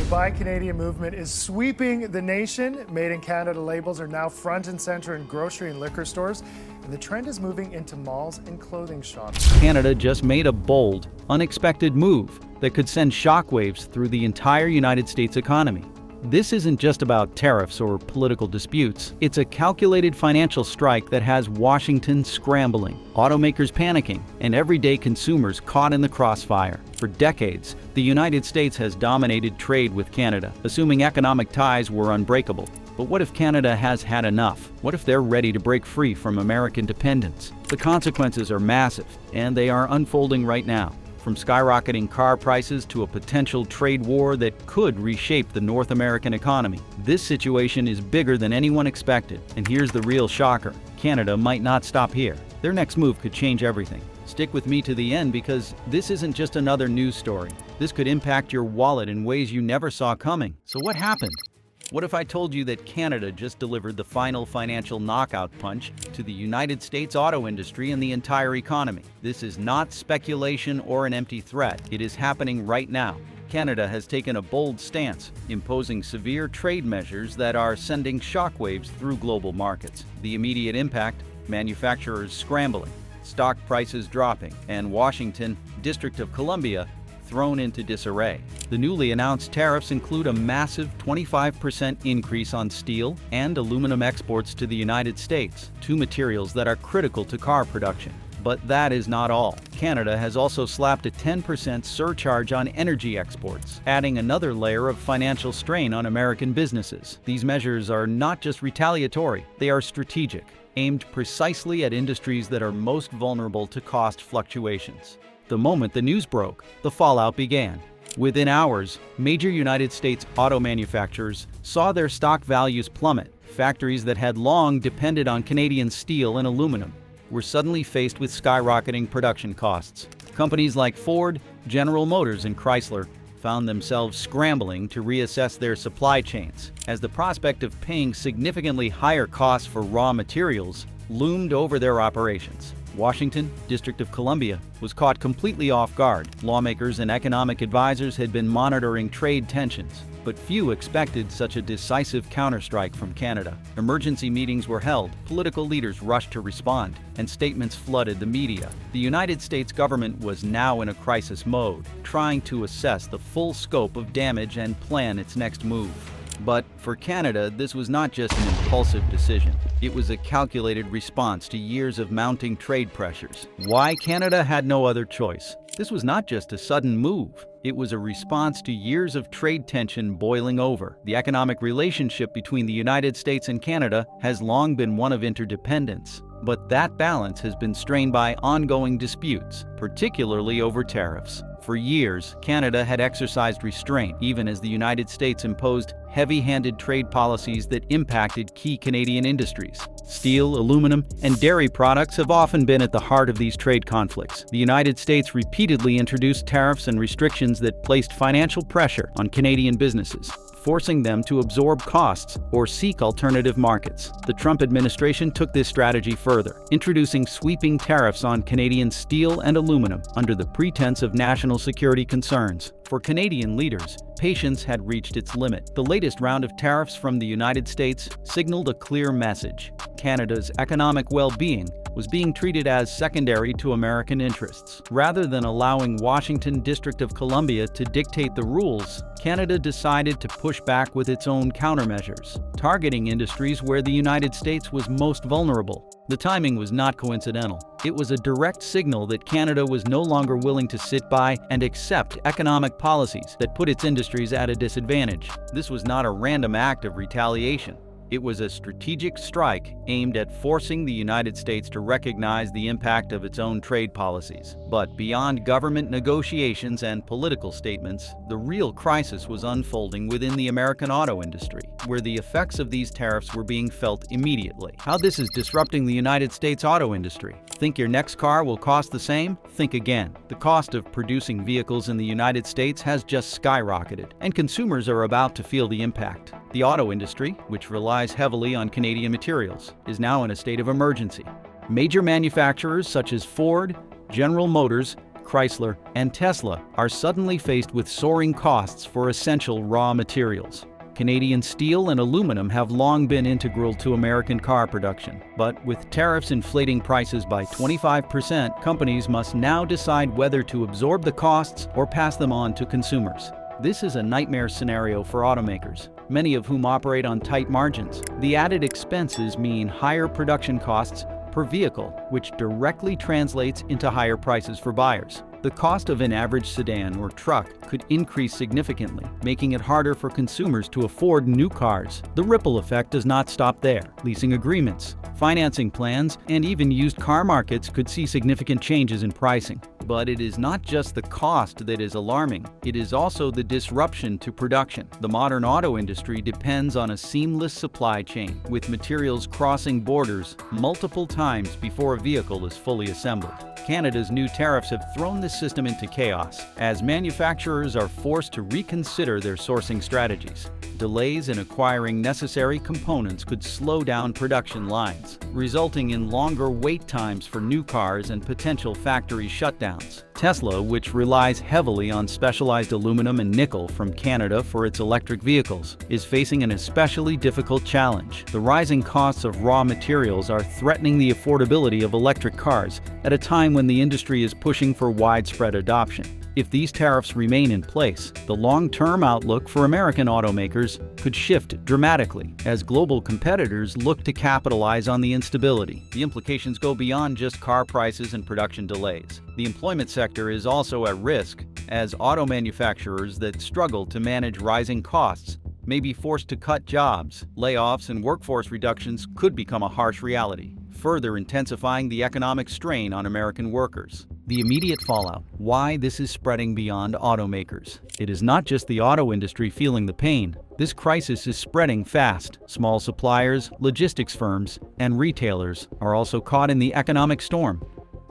Buy Canadian movement is sweeping the nation. Made in Canada labels are now front and center in grocery and liquor stores, and the trend is moving into malls and clothing shops. Canada just made a bold, unexpected move that could send shockwaves through the entire United States economy. This isn't just about tariffs or political disputes. It's a calculated financial strike that has Washington scrambling, automakers panicking, and everyday consumers caught in the crossfire. For decades, the United States has dominated trade with Canada, assuming economic ties were unbreakable. But what if Canada has had enough? What if they're ready to break free from American dependence? The consequences are massive, and they are unfolding right now. From skyrocketing car prices to a potential trade war that could reshape the North American economy. This situation is bigger than anyone expected, and here's the real shocker. Canada might not stop here. Their next move could change everything. Stick with me to the end because this isn't just another news story. This could impact your wallet in ways you never saw coming. So what happened? What if I told you that Canada just delivered the final financial knockout punch to the United States auto industry and the entire economy? This is not speculation or an empty threat. It is happening right now. Canada has taken a bold stance, imposing severe trade measures that are sending shockwaves through global markets. The immediate impact: manufacturers scrambling, stock prices dropping, and Washington, District of Columbia, thrown into disarray. The newly announced tariffs include a massive 25% increase on steel and aluminum exports to the United States, two materials that are critical to car production. But that is not all. Canada has also slapped a 10% surcharge on energy exports, adding another layer of financial strain on American businesses. These measures are not just retaliatory, they are strategic, aimed precisely at industries that are most vulnerable to cost fluctuations. The moment the news broke, the fallout began. Within hours, major United States auto manufacturers saw their stock values plummet. Factories that had long depended on Canadian steel and aluminum were suddenly faced with skyrocketing production costs. Companies like Ford, General Motors, and Chrysler found themselves scrambling to reassess their supply chains, as the prospect of paying significantly higher costs for raw materials loomed over their operations. Washington, District of Columbia, was caught completely off guard. Lawmakers and economic advisors had been monitoring trade tensions, but few expected such a decisive counterstrike from Canada. Emergency meetings were held, political leaders rushed to respond, and statements flooded the media. The United States government was now in a crisis mode, trying to assess the full scope of damage and plan its next move. But for Canada, this was not just an impulsive decision. It was a calculated response to years of mounting trade pressures. Why Canada had no other choice? This was not just a sudden move. It was a response to years of trade tension boiling over. The economic relationship between the United States and Canada has long been one of interdependence. But that balance has been strained by ongoing disputes, particularly over tariffs. For years, Canada had exercised restraint, even as the United States imposed heavy-handed trade policies that impacted key Canadian industries. Steel, aluminum, and dairy products have often been at the heart of these trade conflicts. The United States repeatedly introduced tariffs and restrictions that placed financial pressure on Canadian businesses, forcing them to absorb costs or seek alternative markets. The Trump administration took this strategy further, introducing sweeping tariffs on Canadian steel and aluminum under the pretense of national security concerns. For Canadian leaders, patience had reached its limit. The latest round of tariffs from the United States signaled a clear message. Canada's economic well-being was being treated as secondary to American interests. Rather than allowing Washington, District of Columbia to dictate the rules, Canada decided to push back with its own countermeasures, targeting industries where the United States was most vulnerable. The timing was not coincidental. It was a direct signal that Canada was no longer willing to sit by and accept economic policies that put its industries at a disadvantage. This was not a random act of retaliation. It was a strategic strike aimed at forcing the United States to recognize the impact of its own trade policies. But beyond government negotiations and political statements, the real crisis was unfolding within the American auto industry, where the effects of these tariffs were being felt immediately. How this is disrupting the United States auto industry. Think your next car will cost the same? Think again. The cost of producing vehicles in the United States has just skyrocketed, and consumers are about to feel the impact. The auto industry, which relies heavily on Canadian materials, is now in a state of emergency. Major manufacturers such as Ford, General Motors, Chrysler, and Tesla are suddenly faced with soaring costs for essential raw materials. Canadian steel and aluminum have long been integral to American car production, but with tariffs inflating prices by 25%, companies must now decide whether to absorb the costs or pass them on to consumers. This is a nightmare scenario for automakers, many of whom operate on tight margins. The added expenses mean higher production costs per vehicle, which directly translates into higher prices for buyers. The cost of an average sedan or truck could increase significantly, making it harder for consumers to afford new cars. The ripple effect does not stop there. Leasing agreements, financing plans, and even used car markets could see significant changes in pricing. But it is not just the cost that is alarming, it is also the disruption to production. The modern auto industry depends on a seamless supply chain, with materials crossing borders multiple times before a vehicle is fully assembled. Canada's new tariffs have thrown this system into chaos, as manufacturers are forced to reconsider their sourcing strategies. Delays in acquiring necessary components could slow down production lines, resulting in longer wait times for new cars and potential factory shutdowns. Tesla, which relies heavily on specialized aluminum and nickel from Canada for its electric vehicles, is facing an especially difficult challenge. The rising costs of raw materials are threatening the affordability of electric cars at a time when the industry is pushing for widespread adoption. If these tariffs remain in place, the long-term outlook for American automakers could shift dramatically as global competitors look to capitalize on the instability. The implications go beyond just car prices and production delays. The employment sector is also at risk, as auto manufacturers that struggle to manage rising costs may be forced to cut jobs. Layoffs and workforce reductions could become a harsh reality, further intensifying the economic strain on American workers. The immediate fallout. Why this is spreading beyond automakers. It is not just the auto industry feeling the pain. This crisis is spreading fast. Small suppliers, logistics firms, and retailers are also caught in the economic storm,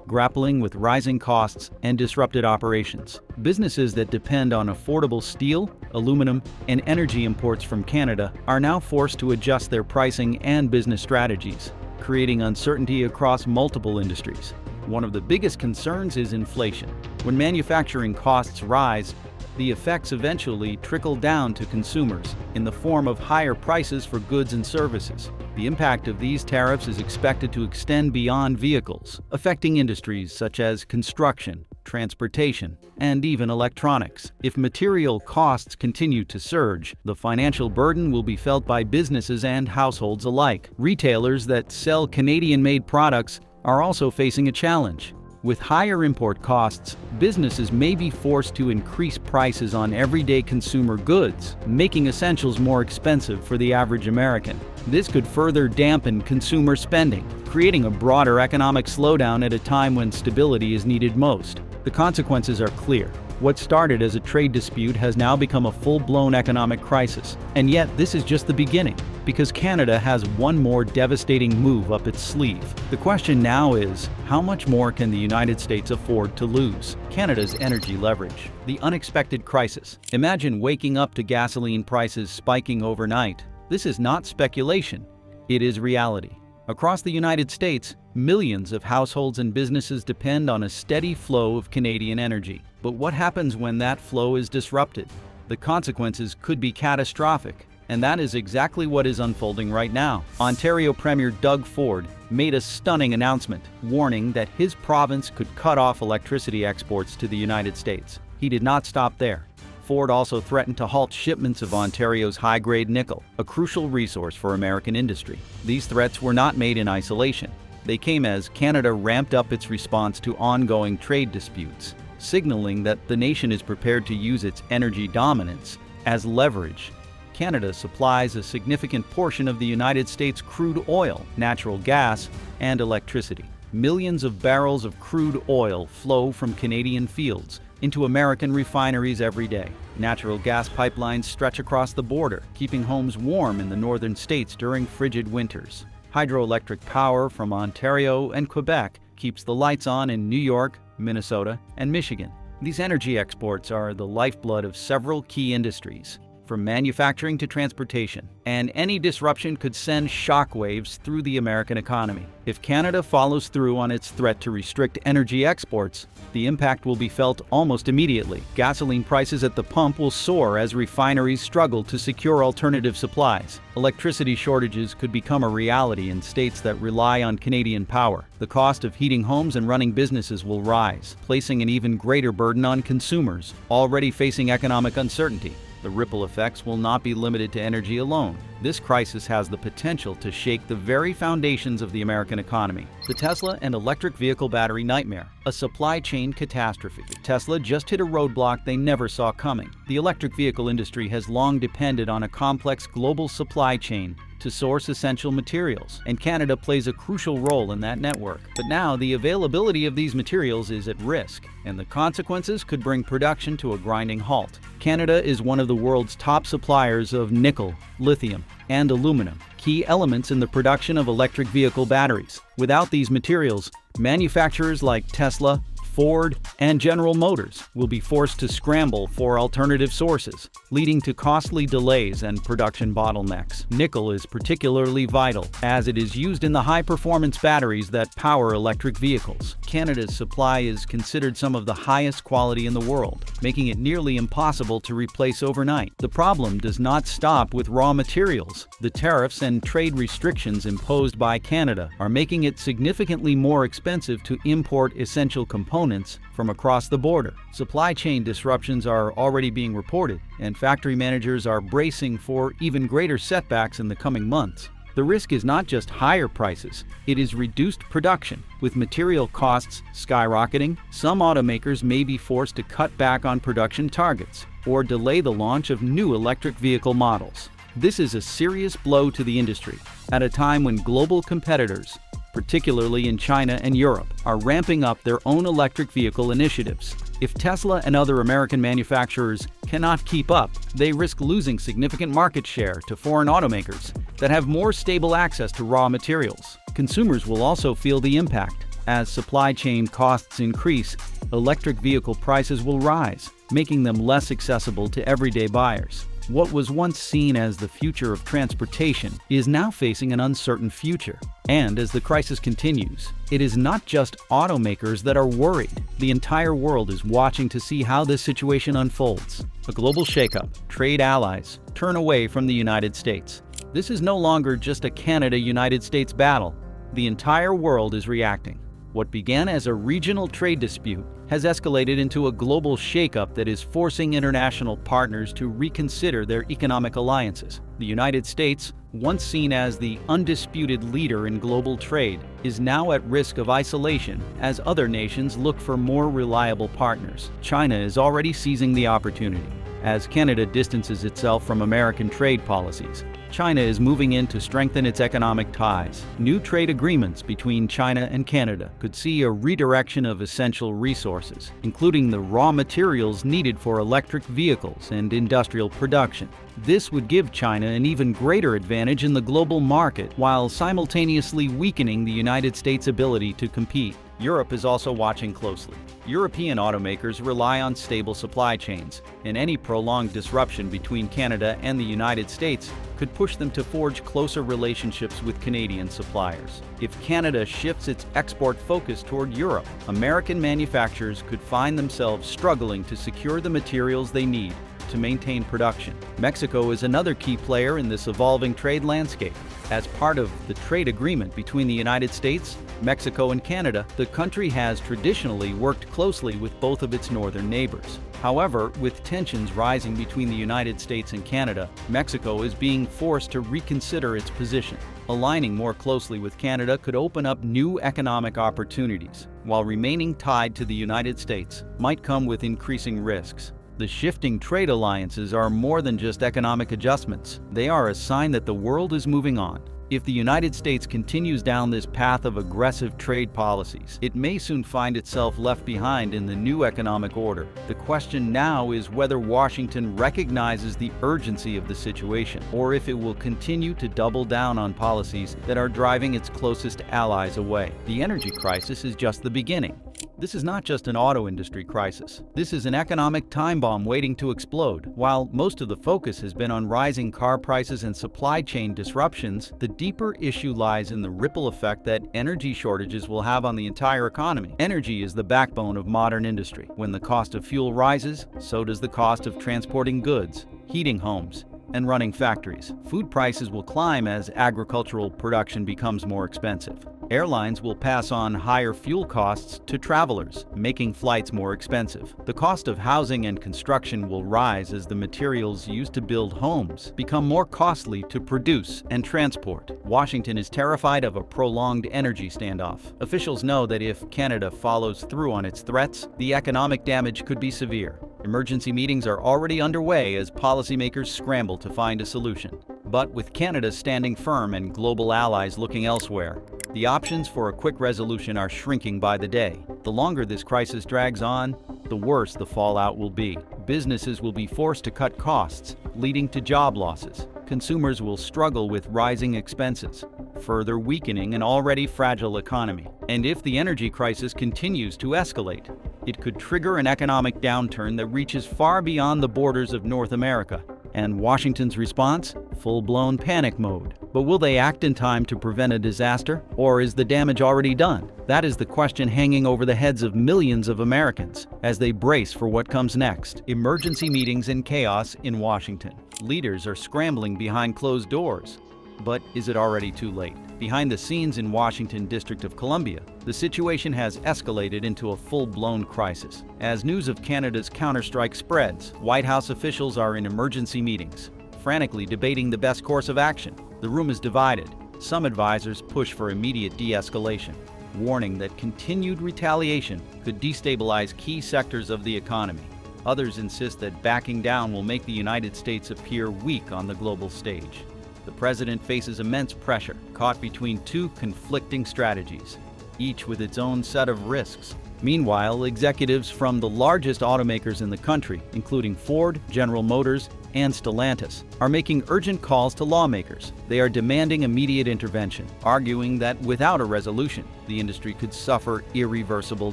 grappling with rising costs and disrupted operations. Businesses that depend on affordable steel, aluminum, and energy imports from Canada are now forced to adjust their pricing and business strategies, creating uncertainty across multiple industries. One of the biggest concerns is inflation. When manufacturing costs rise, the effects eventually trickle down to consumers in the form of higher prices for goods and services. The impact of these tariffs is expected to extend beyond vehicles, affecting industries such as construction, transportation, and even electronics. If material costs continue to surge, the financial burden will be felt by businesses and households alike. Retailers that sell Canadian-made products are also facing a challenge. With higher import costs, businesses may be forced to increase prices on everyday consumer goods, making essentials more expensive for the average American. This could further dampen consumer spending, creating a broader economic slowdown at a time when stability is needed most. The consequences are clear. What started as a trade dispute has now become a full-blown economic crisis. And yet, this is just the beginning, because Canada has one more devastating move up its sleeve. The question now is, how much more can the United States afford to lose? Canada's energy leverage. The unexpected crisis. Imagine waking up to gasoline prices spiking overnight. This is not speculation. It is reality. Across the United States, millions of households and businesses depend on a steady flow of Canadian energy. But what happens when that flow is disrupted? The consequences could be catastrophic, and that is exactly what is unfolding right now. Ontario Premier Doug Ford made a stunning announcement, warning that his province could cut off electricity exports to the United States. He did not stop there. Ford also threatened to halt shipments of Ontario's high-grade nickel, a crucial resource for American industry. These threats were not made in isolation. They came as Canada ramped up its response to ongoing trade disputes, signaling that the nation is prepared to use its energy dominance as leverage. Canada supplies a significant portion of the United States' crude oil, natural gas, and electricity. Millions of barrels of crude oil flow from Canadian fields into American refineries every day. Natural gas pipelines stretch across the border, keeping homes warm in the northern states during frigid winters. Hydroelectric power from Ontario and Quebec keeps the lights on in New York, Minnesota, and Michigan. These energy exports are the lifeblood of several key industries. from manufacturing to transportation, and any disruption could send shockwaves through the American economy. If Canada follows through on its threat to restrict energy exports, the impact will be felt almost immediately. Gasoline prices at the pump will soar as refineries struggle to secure alternative supplies. Electricity shortages could become a reality in states that rely on Canadian power. The cost of heating homes and running businesses will rise, placing an even greater burden on consumers already facing economic uncertainty. The ripple effects will not be limited to energy alone. This crisis has the potential to shake the very foundations of the American economy. The Tesla and electric vehicle battery nightmare, a supply chain catastrophe. Tesla just hit a roadblock they never saw coming. The electric vehicle industry has long depended on a complex global supply chain to source essential materials, and Canada plays a crucial role in that network. But now the availability of these materials is at risk, and the consequences could bring production to a grinding halt. Canada is one of the world's top suppliers of nickel, lithium, and aluminum, key elements in the production of electric vehicle batteries. Without these materials, manufacturers like Tesla, Ford, and General Motors will be forced to scramble for alternative sources, leading to costly delays and production bottlenecks. Nickel is particularly vital, as it is used in the high-performance batteries that power electric vehicles. Canada's supply is considered some of the highest quality in the world, making it nearly impossible to replace overnight. The problem does not stop with raw materials. The tariffs and trade restrictions imposed by Canada are making it significantly more expensive to import essential components from across the border. Supply chain disruptions are already being reported, and factory managers are bracing for even greater setbacks in the coming months. The risk is not just higher prices, it is reduced production. With material costs skyrocketing, some automakers may be forced to cut back on production targets or delay the launch of new electric vehicle models. This is a serious blow to the industry at a time when global competitors, particularly in China and Europe, are ramping up their own electric vehicle initiatives. If Tesla and other American manufacturers cannot keep up, they risk losing significant market share to foreign automakers that have more stable access to raw materials. Consumers will also feel the impact. As supply chain costs increase, electric vehicle prices will rise, making them less accessible to everyday buyers. What was once seen as the future of transportation is now facing an uncertain future. And as the crisis continues, it is not just automakers that are worried. The entire world is watching to see how this situation unfolds. A global shakeup. Trade allies turn away from the United States. This is no longer just a Canada-United States battle. The entire world is reacting. What began as a regional trade dispute has escalated into a global shakeup that is forcing international partners to reconsider their economic alliances. The United States, once seen as the undisputed leader in global trade, is now at risk of isolation as other nations look for more reliable partners. China is already seizing the opportunity. As Canada distances itself from American trade policies, China is moving in to strengthen its economic ties. New trade agreements between China and Canada could see a redirection of essential resources, including the raw materials needed for electric vehicles and industrial production. This would give China an even greater advantage in the global market while simultaneously weakening the United States' ability to compete. Europe is also watching closely. European automakers rely on stable supply chains, and any prolonged disruption between Canada and the United States could push them to forge closer relationships with Canadian suppliers. If Canada shifts its export focus toward Europe, American manufacturers could find themselves struggling to secure the materials they need to maintain production. Mexico is another key player in this evolving trade landscape. As part of the trade agreement between the United States, Mexico, and Canada, the country has traditionally worked closely with both of its northern neighbors. However, with tensions rising between the United States and Canada, Mexico is being forced to reconsider its position. Aligning more closely with Canada could open up new economic opportunities, while remaining tied to the United States might come with increasing risks. The shifting trade alliances are more than just economic adjustments. They are a sign that the world is moving on. If the United States continues down this path of aggressive trade policies, it may soon find itself left behind in the new economic order. The question now is whether Washington recognizes the urgency of the situation, or if it will continue to double down on policies that are driving its closest allies away. The energy crisis is just the beginning. This is not just an auto industry crisis. This is an economic time bomb waiting to explode. While most of the focus has been on rising car prices and supply chain disruptions, the deeper issue lies in the ripple effect that energy shortages will have on the entire economy. Energy is the backbone of modern industry. When the cost of fuel rises, so does the cost of transporting goods, heating homes, and running factories. Food prices will climb as agricultural production becomes more expensive. Airlines will pass on higher fuel costs to travelers, making flights more expensive. The cost of housing and construction will rise as the materials used to build homes become more costly to produce and transport. Washington is terrified of a prolonged energy standoff. Officials know that if Canada follows through on its threats, the economic damage could be severe. Emergency meetings are already underway as policymakers scramble to find a solution. But with Canada standing firm and global allies looking elsewhere, the options for a quick resolution are shrinking by the day. The longer this crisis drags on, the worse the fallout will be. Businesses will be forced to cut costs, leading to job losses. Consumers will struggle with rising expenses, further weakening an already fragile economy. And if the energy crisis continues to escalate, it could trigger an economic downturn that reaches far beyond the borders of North America. And Washington's response? Full-blown panic mode. But will they act in time to prevent a disaster? Or is the damage already done? That is the question hanging over the heads of millions of Americans as they brace for what comes next. Emergency meetings and chaos in Washington. Leaders are scrambling behind closed doors. But is it already too late? Behind the scenes in Washington, District of Columbia, the situation has escalated into a full-blown crisis. As news of Canada's counterstrike spreads, White House officials are in emergency meetings, frantically debating the best course of action. The room is divided. Some advisors push for immediate de-escalation, warning that continued retaliation could destabilize key sectors of the economy. Others insist that backing down will make the United States appear weak on the global stage. The president faces immense pressure, caught between two conflicting strategies, each with its own set of risks. Meanwhile, executives from the largest automakers in the country, including Ford, General Motors, and Stellantis, are making urgent calls to lawmakers. They are demanding immediate intervention, arguing that without a resolution, the industry could suffer irreversible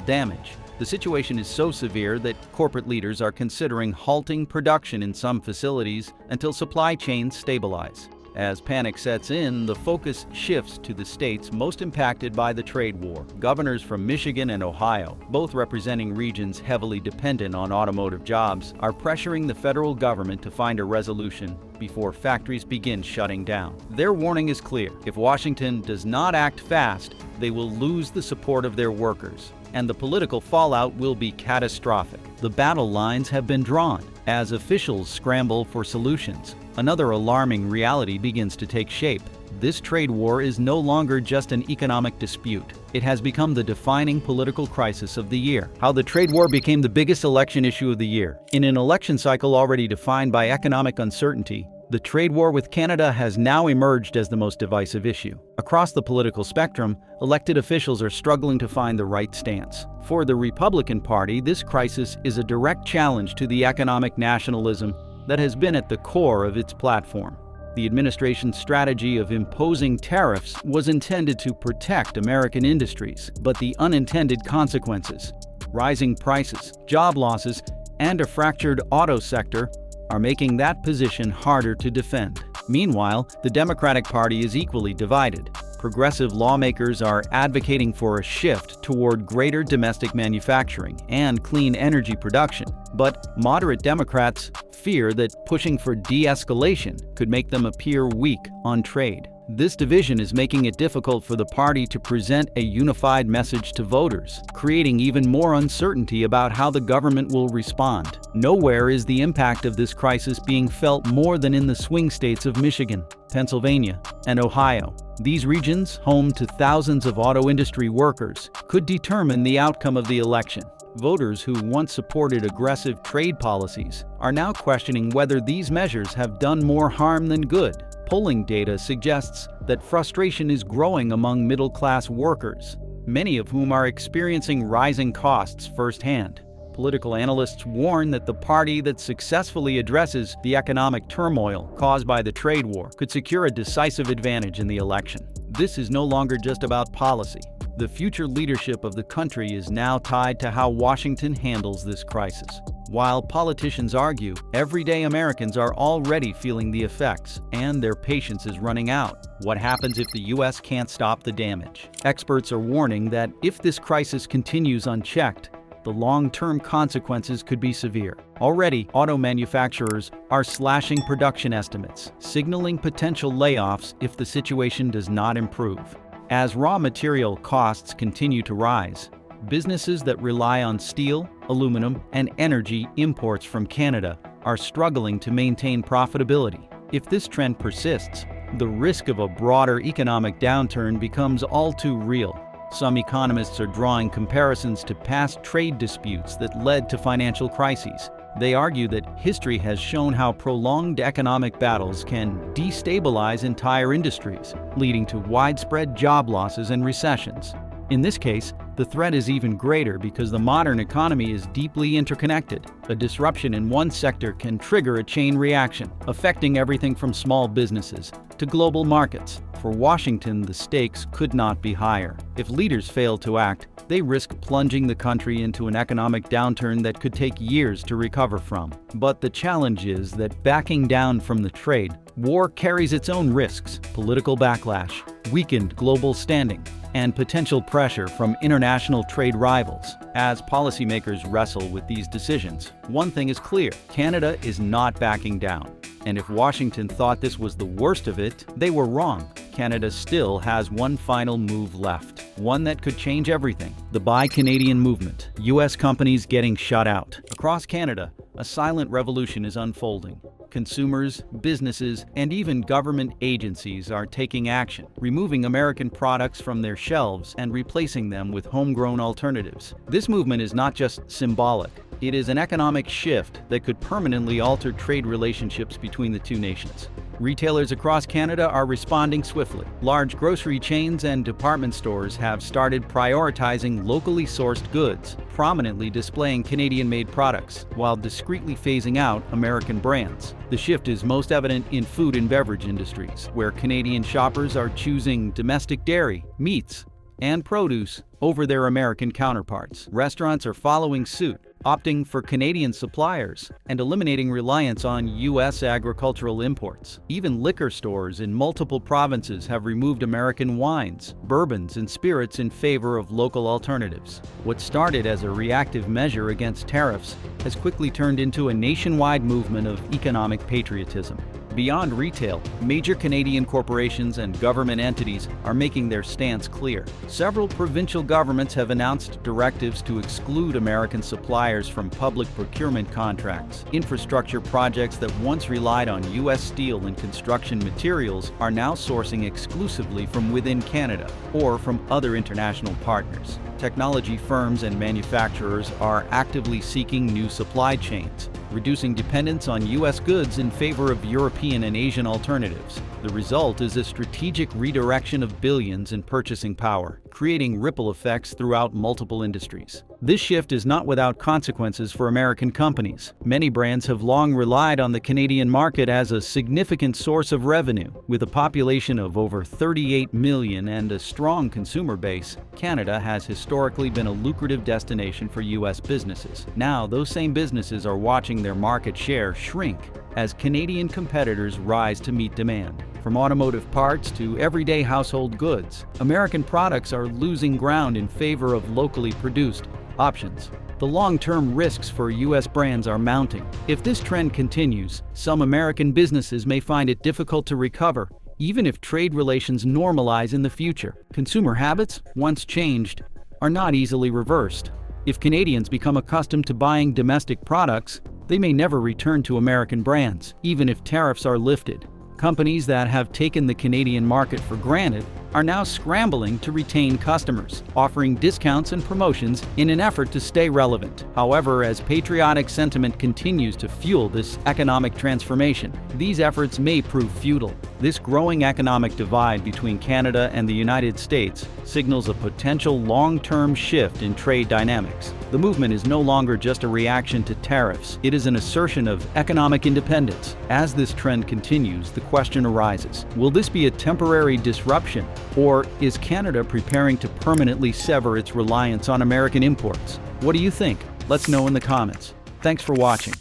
damage. The situation is so severe that corporate leaders are considering halting production in some facilities until supply chains stabilize. As panic sets in, the focus shifts to the states most impacted by the trade war. Governors from Michigan and Ohio, both representing regions heavily dependent on automotive jobs, are pressuring the federal government to find a resolution before factories begin shutting down. Their warning is clear. If Washington does not act fast, they will lose the support of their workers, and the political fallout will be catastrophic. The battle lines have been drawn as officials scramble for solutions. Another alarming reality begins to take shape. This trade war is no longer just an economic dispute. It has become the defining political crisis of the year. How the trade war became the biggest election issue of the year. In an election cycle already defined by economic uncertainty, the trade war with Canada has now emerged as the most divisive issue. Across the political spectrum, elected officials are struggling to find the right stance. For the Republican Party, this crisis is a direct challenge to the economic nationalism that has been at the core of its platform. The administration's strategy of imposing tariffs was intended to protect American industries, but the unintended consequences, rising prices, job losses, and a fractured auto sector are making that position harder to defend. Meanwhile, the Democratic Party is equally divided. Progressive lawmakers are advocating for a shift toward greater domestic manufacturing and clean energy production, but moderate Democrats fear that pushing for de-escalation could make them appear weak on trade. This division is making it difficult for the party to present a unified message to voters, creating even more uncertainty about how the government will respond. Nowhere is the impact of this crisis being felt more than in the swing states of Michigan, Pennsylvania, and Ohio. These regions, home to thousands of auto industry workers, could determine the outcome of the election. Voters who once supported aggressive trade policies are now questioning whether these measures have done more harm than good. Polling data suggests that frustration is growing among middle-class workers, many of whom are experiencing rising costs firsthand. Political analysts warn that the party that successfully addresses the economic turmoil caused by the trade war could secure a decisive advantage in the election. This is no longer just about policy. The future leadership of the country is now tied to how Washington handles this crisis. While politicians argue, everyday Americans are already feeling the effects, and their patience is running out. What happens if the U.S. can't stop the damage? Experts are warning that if this crisis continues unchecked, the long-term consequences could be severe. Already, auto manufacturers are slashing production estimates, signaling potential layoffs if the situation does not improve. As raw material costs continue to rise, businesses that rely on steel, aluminum, and energy imports from Canada are struggling to maintain profitability. If this trend persists, the risk of a broader economic downturn becomes all too real. Some economists are drawing comparisons to past trade disputes that led to financial crises. They argue that history has shown how prolonged economic battles can destabilize entire industries, leading to widespread job losses and recessions. In this case, the threat is even greater because the modern economy is deeply interconnected. A disruption in one sector can trigger a chain reaction, affecting everything from small businesses to global markets. For Washington, the stakes could not be higher. If leaders fail to act, they risk plunging the country into an economic downturn that could take years to recover from. But the challenge is that backing down from the trade war carries its own risks: political backlash, weakened global standing, and potential pressure from international trade rivals. As policymakers wrestle with these decisions, one thing is clear: Canada is not backing down. And if Washington thought this was the worst of it, they were wrong. Canada still has one final move left, one that could change everything: the Buy Canadian movement. U.S. companies getting shut out. Across Canada, a silent revolution is unfolding. Consumers, businesses, and even government agencies are taking action, removing American products from their shelves and replacing them with homegrown alternatives. This movement is not just symbolic. It is an economic shift that could permanently alter trade relationships between the two nations. Retailers across Canada are responding swiftly. Large grocery chains and department stores have started prioritizing locally sourced goods, prominently displaying Canadian-made products, while discreetly phasing out American brands. The shift is most evident in food and beverage industries, where Canadian shoppers are choosing domestic dairy, meats, and produce over their American counterparts. Restaurants are following suit, opting for Canadian suppliers and eliminating reliance on U.S. agricultural imports. Even liquor stores in multiple provinces have removed American wines, bourbons, and spirits in favor of local alternatives. What started as a reactive measure against tariffs has quickly turned into a nationwide movement of economic patriotism. Beyond retail, major Canadian corporations and government entities are making their stance clear. Several provincial governments have announced directives to exclude American suppliers from public procurement contracts. Infrastructure projects that once relied on U.S. steel and construction materials are now sourcing exclusively from within Canada or from other international partners. Technology firms and manufacturers are actively seeking new supply chains, reducing dependence on U.S. goods in favor of European and Asian alternatives. The result is a strategic redirection of billions in purchasing power, creating ripple effects throughout multiple industries. This shift is not without consequences for American companies. Many brands have long relied on the Canadian market as a significant source of revenue. With a population of over 38 million and a strong consumer base, Canada has historically been a lucrative destination for U.S. businesses. Now, those same businesses are watching their market share shrink as Canadian competitors rise to meet demand. From automotive parts to everyday household goods, American products are losing ground in favor of locally produced options. The long-term risks for U.S. brands are mounting. If this trend continues, some American businesses may find it difficult to recover, even if trade relations normalize in the future. Consumer habits, once changed, are not easily reversed. If Canadians become accustomed to buying domestic products, they may never return to American brands, even if tariffs are lifted. Companies that have taken the Canadian market for granted are now scrambling to retain customers, offering discounts and promotions in an effort to stay relevant. However, as patriotic sentiment continues to fuel this economic transformation, these efforts may prove futile. This growing economic divide between Canada and the United States signals a potential long-term shift in trade dynamics. The movement is no longer just a reaction to tariffs, it is an assertion of economic independence. As this trend continues, the question arises, will this be a temporary disruption, or is Canada preparing to permanently sever its reliance on American imports? What do you think? Let's know in the comments. Thanks for watching.